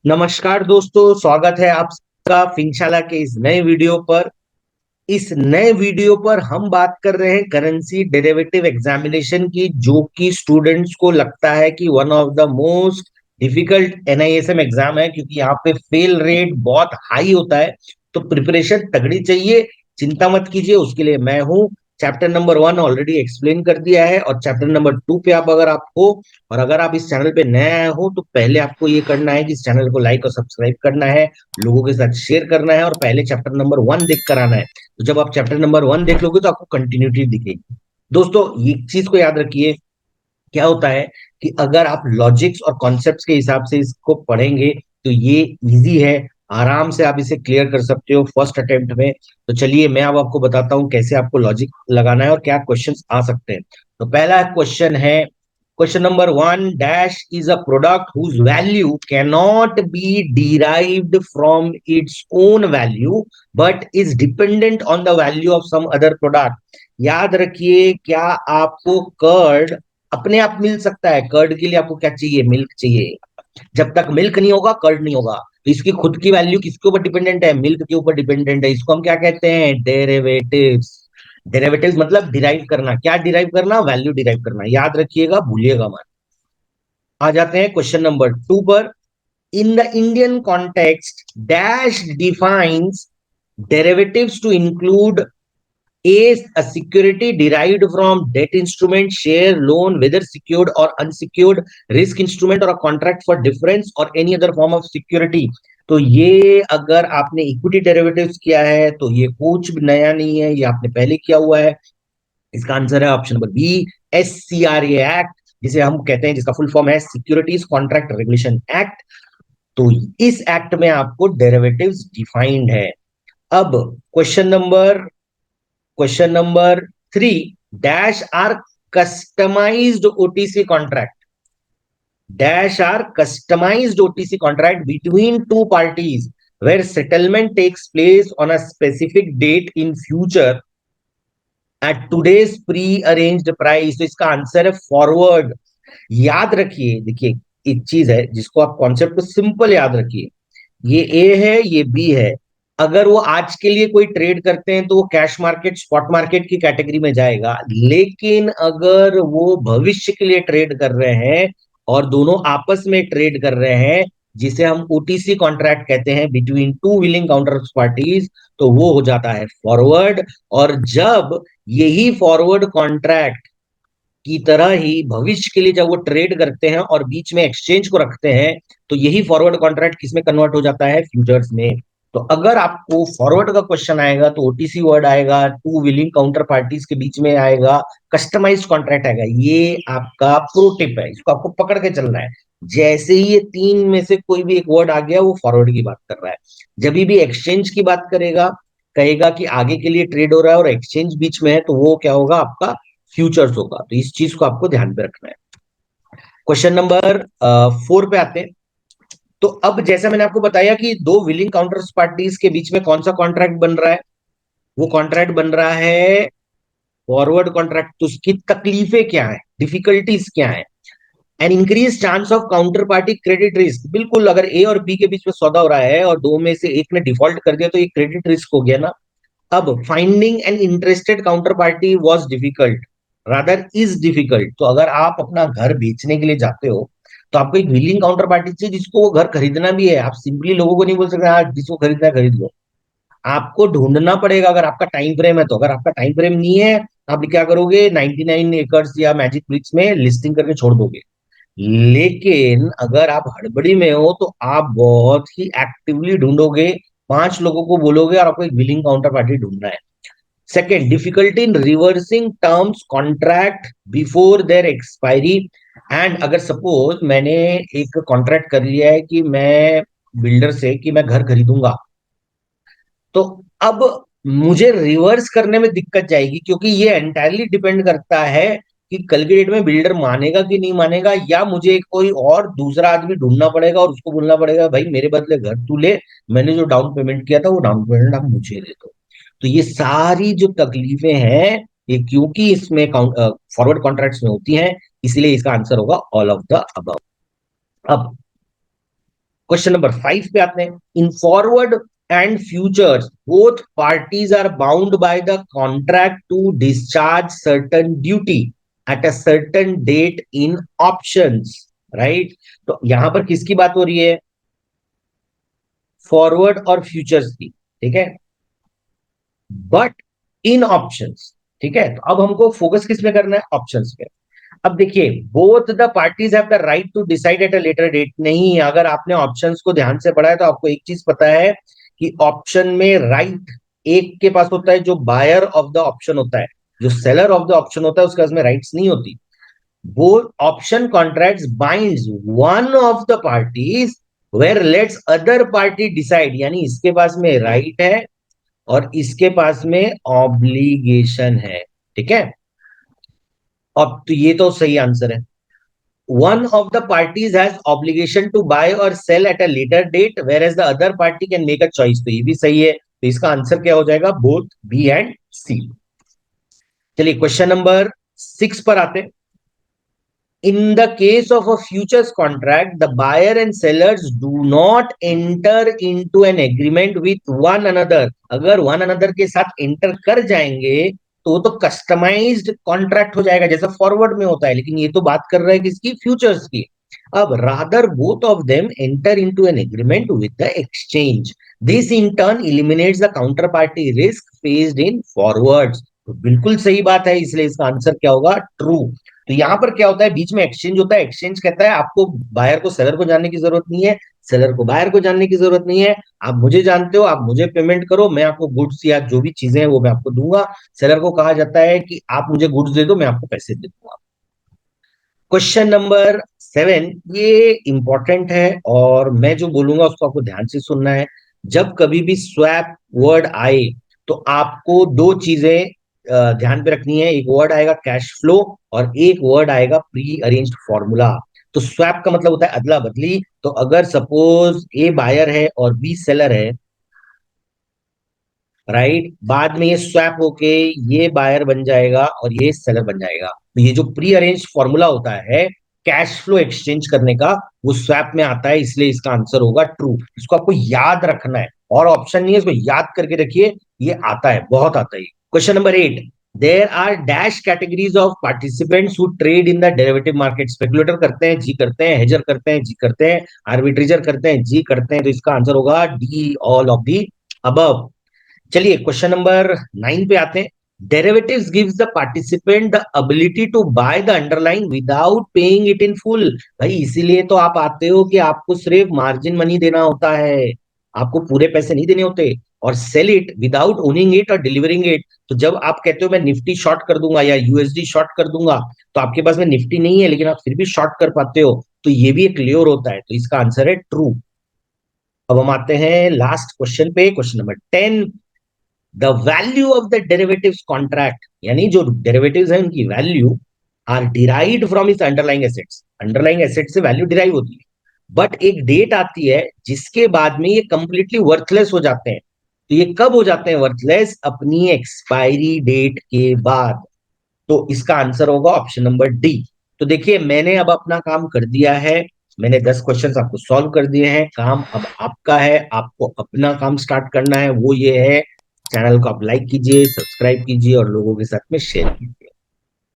नमस्कार दोस्तों, स्वागत है आपका फिनशाला के इस नए वीडियो पर। इस नए वीडियो पर हम बात कर रहे हैं करेंसी डेरिवेटिव एग्जामिनेशन की, जो कि स्टूडेंट्स को लगता है कि one of the most difficult NISM exam है, क्योंकि यहाँ पे फेल रेट बहुत हाई होता है। तो प्रिपरेशन तगड़ी चाहिए, चिंता मत कीजिए, उसके लिए मैं हूँ। चैप्टर नंबर 1 ऑलरेडी एक्सप्लेन कर दिया है, और चैप्टर नंबर 2 पे आप अगर आप हो, और अगर आप इस चैनल पे नए आए हो, तो पहले आपको ये करना है कि इस चैनल को लाइक और सब्सक्राइब करना है, लोगों के साथ शेयर करना है, और पहले चैप्टर नंबर 1 देख कर आना है। तो जब आप चैप्टर नंबर 1 देख लोगे तो आपको कंटिन्यूटी दिखेगी। दोस्तों, ये चीज को याद रखिए, क्या होता है कि अगर आप लॉजिक्स और कॉन्सेप्ट्स के हिसाब से इसको पढ़ेंगे तो ये इजी है, आराम से आप इसे क्लियर कर सकते हो फर्स्ट अटेम्प्ट में। तो चलिए मैं अब आपको बताता हूँ कैसे आपको लॉजिक लगाना है और क्या क्वेश्चंस आ सकते हैं। तो पहला क्वेश्चन है, question number 1, dash is a product whose value can not be derived from its own value but is dependent on the value of some other product. याद रखिए, क्या आपको कर्ड अपने आप मिल सकता है? कर्ड के लिए आपको क्या चाहिए? मिल्क चाहिए। जब तक मिल्क नहीं होगा कर्ड नहीं होगा। तो इसकी खुद की वैल्यू किसके ऊपर डिपेंडेंट है? मिल्क के ऊपर डिपेंडेंट है। इसको हम क्या कहते हैं? डेरिवेटिव्स। डेरिवेटिव्स मतलब डिराइव करना। क्या डिराइव करना? वैल्यू डिराइव करना। याद रखिएगा, भूलिएगा मत। आ जाते हैं क्वेश्चन नंबर 2 पर। In the Indian context, dash defines derivatives to include a security derived from debt instrument, share, loan, whether secured or unsecured, risk instrument or a contract for difference or any other form of security। तो ये अगर आपने equity derivatives किया है तो ये कुछ भी नया नहीं है, ये आपने पहले किया हुआ है। इसका आंसर है option number B, SCRA act, जिसे हम कहते हैं, जिसका फुल फॉर्म है सिक्योरिटीज कॉन्ट्रैक्ट रेगुलेशन एक्ट। तो इस एक्ट में आपको डेरिवेटिव्स डिफाइंड है। अब question number 3, dash are customized OTC contract. Dash are customized OTC contract between two parties where settlement takes place on a specific date in future at today's pre-arranged price। तो इसका answer है forward. याद रखिए, देखिए, एक चीज है जिसको आप कॉन्सेप्ट को सिंपल याद रखिए। ये ए है, ये बी है। अगर वो आज के लिए कोई ट्रेड करते हैं तो वो कैश मार्केट, स्पॉट मार्केट की कैटेगरी में जाएगा। लेकिन अगर वो भविष्य के लिए ट्रेड कर रहे हैं और दोनों आपस में ट्रेड कर रहे हैं, जिसे हम ओटीसी कॉन्ट्रैक्ट कहते हैं, between two willing counter parties, तो वो हो जाता है फॉरवर्ड। और जब यही फॉरवर्ड कॉन्ट्रैक्ट की तरह ही भविष्य के लिए जब वो ट्रेड करते हैं और बीच में एक्सचेंज को रखते हैं, तो यही फॉरवर्ड कॉन्ट्रैक्ट किसमें कन्वर्ट हो जाता है? फ्यूचर्स में। तो अगर आपको फॉरवर्ड का क्वेश्चन आएगा तो ओटीसी वर्ड आएगा, टू विलिंग काउंटर पार्टीज के बीच में आएगा, कस्टमाइज कॉन्ट्रैक्ट आएगा। ये आपका प्रो टिप है, इसको आपको पकड़ के चलना है। जैसे ही ये तीन में से कोई भी एक वर्ड आ गया, वो फॉरवर्ड की बात कर रहा है। जब भी एक्सचेंज की बात करेगा, कहेगा कि आगे के लिए ट्रेड हो रहा है और एक्सचेंज बीच में है, तो वो क्या होगा? आपका फ्यूचर्स होगा। तो इस चीज को आपको ध्यान में रखना है। क्वेश्चन नंबर 4 पे आते हैं। तो अब जैसा मैंने आपको बताया कि दो विलिंग काउंटर पार्टीज के बीच में कौन सा कॉन्ट्रैक्ट बन रहा है? वो कॉन्ट्रैक्ट बन रहा है फॉरवर्ड कॉन्ट्रैक्ट। तो उसकी तकलीफें क्या है, डिफिकल्टीज क्या है? An increase chance of counter party credit risk. बिल्कुल, अगर ए और बी के बीच में सौदा हो रहा है और दो में से एक ने डिफॉल्ट कर दिया तो ये क्रेडिट रिस्क हो गया ना। अब finding N interested counter party was difficult, rather is difficult. तो अगर आप अपना घर बेचने के लिए जाते हो तो आपको एक विलिंग काउंटर पार्टी चाहिए जिसको वो घर खरीदना भी है। आप सिंपली लोगों को नहीं बोल सकते हाँ जिसको खरीदना है खरीद लो। आपको ढूंढना पड़ेगा, अगर आपका टाइम फ्रेम है तो। अगर आपका टाइम फ्रेम नहीं है, आप क्या करोगे? 99 एकर्स या मैजिक ब्रिक्स में लिस्टिंग करके छोड़ दोगे। लेकिन अगर आप हड़बड़ी में हो तो आप बहुत ही एक्टिवली ढूंढोगे, 5 लोगों को बोलोगे और आपको एक बिलिंग काउंटर पार्टी ढूंढना है। Second, difficulty in reversing terms contract before their expiry. And अगर सपोज मैंने एक कॉन्ट्रैक्ट कर लिया है कि मैं बिल्डर से कि मैं घर खरीदूंगा, तो अब मुझे रिवर्स करने में दिक्कत जाएगी, क्योंकि ये एंटायरली डिपेंड करता है कि कल की डेट में बिल्डर मानेगा कि नहीं मानेगा, या मुझे कोई और दूसरा आदमी ढूंढना पड़ेगा और उसको बोलना पड़ेगा भाई मेरे बदले घर तू ले, मैंने जो डाउन पेमेंट किया था वो डाउन पेमेंट आप मुझे दे दो। तो ये सारी जो तकलीफें हैं, ये क्योंकि इसमें फॉरवर्ड कॉन्ट्रैक्ट्स में होती हैं, इसलिए इसका आंसर होगा ऑल ऑफ द अबव। अब क्वेश्चन नंबर 5 पे आते हैं। In forward and futures both parties are bound by the contract to discharge certain duty at a certain date in options, right. तो यहां पर किसकी बात हो रही है? फॉरवर्ड और फ्यूचर्स की, ठीक है। बट इन ऑप्शंस, ठीक है। तो अब हमको फोकस किस में करना है? ऑप्शंस पे। अब देखिए, both the parties have the right to decide at a later date. नहीं, अगर आपने ऑप्शंस को ध्यान से पढ़ा है तो आपको एक चीज पता है कि ऑप्शन में राइट एक के पास होता है, जो बायर ऑफ द ऑप्शन होता है। जो सेलर ऑफ द ऑप्शन होता है उसके पास में राइट्स नहीं होती। वो option contracts binds one of the parties where lets other party decide, यानी इसके पास में राइट है और इसके पास में ऑब्लिगेशन है, ठीक है। अब तो ये तो सही आंसर है। one of the parties has obligation to buy or sell at a later date whereas the other party can make a choice। तो ये भी सही है। तो इसका आंसर क्या हो जाएगा? बोथ बी एंड सी। चलिए क्वेश्चन नंबर 6 पर आते हैं। In the case of a futures contract, the buyer and sellers do not enter into an agreement with one another। अगर one another के साथ enter कर जाएंगे तो वो तो कस्टमाइज्ड कॉन्ट्रैक्ट हो जाएगा, जैसा फॉरवर्ड में होता है। लेकिन ये तो बात कर रहा है किसकी? फ्यूचर्स की। अब rather both of them enter into an agreement with the exchange, this in turn eliminates the counter party risk faced in forwards. तो बिल्कुल सही बात है, इसलिए इसका आंसर क्या होगा? ट्रू। तो यहां पर क्या होता है? बीच में एक्सचेंज होता है। एक्सचेंज कहता है आपको बायर को सेलर को जानने की जरूरत नहीं है, सेलर को बायर को जानने की जरूरत नहीं है। आप मुझे जानते हो, आप मुझे पेमेंट करो, मैं आपको गुड्स या जो भी चीजें हैं वो मैं आपको दूंगा। सेलर को कहा जाता है कि आप मुझे गुड्स दे दो, मैं आपको पैसे दे दूंगा। क्वेश्चन नंबर 7, ये इंपॉर्टेंट है और मैं जो बोलूंगा उसको आपको ध्यान से सुनना है। जब कभी भी स्वैप वर्ड आए तो आपको दो चीजें ध्यान पे रखनी है। एक वर्ड आएगा कैश फ्लो और एक वर्ड आएगा प्री अरेंज्ड फॉर्मूला। तो स्वैप का मतलब होता है अदला बदली। तो अगर सपोज ए बायर है और बी सेलर है, राइट, बाद में ये स्वैप होके ये बायर बन जाएगा और ये सेलर बन जाएगा। तो ये जो प्री अरेंज फॉर्मूला होता है कैश फ्लो एक्सचेंज करने का, वो स्वैप में आता है, इसलिए इसका आंसर होगा ट्रू। इसको आपको याद रखना है और ऑप्शन नहीं है, इसको याद करके रखिए। ये आता है, बहुत आता है। Question number 8, there are dash categories of participants who trade in the derivative market. Speculator करते हैं जी, करते हैं हेजर करते हैं जी, करते हैं आर्बिट्रेजर करते हैं जी, करते हैं। तो इसका आंसर होगा D, all of the above. चलिए क्वेश्चन नंबर 9 पे आते हैं। Derivatives gives the participant the ability to buy the underline without paying it in full. भाई इसीलिए तो आप आते हो कि आपको सिर्फ मार्जिन मनी देना होता है, आपको पूरे पैसे नहीं देने होते। और sell it without owning it और डिलीवरिंग इट। तो जब आप कहते हो मैं निफ्टी शॉर्ट कर दूंगा या यूएसडी शॉर्ट कर दूंगा, तो आपके पास में निफ्टी नहीं है लेकिन आप फिर भी शॉर्ट कर पाते हो, तो ये भी एक क्लियर होता है। तो इसका आंसर है ट्रू। अब हम आते हैं लास्ट क्वेश्चन पे, question number 10। The value of the derivatives contract, यानी जो डेरिवेटिव्स है उनकी वैल्यू आर डिराइव्ड फ्रॉम इस अंडरलाइंग एसेट्स। अंडरलाइंग एसेट से वैल्यू डिराइव होती है, बट एक डेट आती है जिसके बाद में ये कंप्लीटली वर्थलेस हो जाते हैं। तो ये कब हो जाते हैं वर्थलेस? अपनी एक्सपायरी डेट के बाद। तो इसका आंसर होगा ऑप्शन नंबर डी। तो देखिए, मैंने अब अपना काम कर दिया है। मैंने 10 क्वेश्चंस आपको सॉल्व कर दिए हैं। काम अब आपका है, आपको अपना काम स्टार्ट करना है। वो ये है, चैनल को आप लाइक कीजिए, सब्सक्राइब कीजिए और लोगों के साथ में शेयर कीजिए।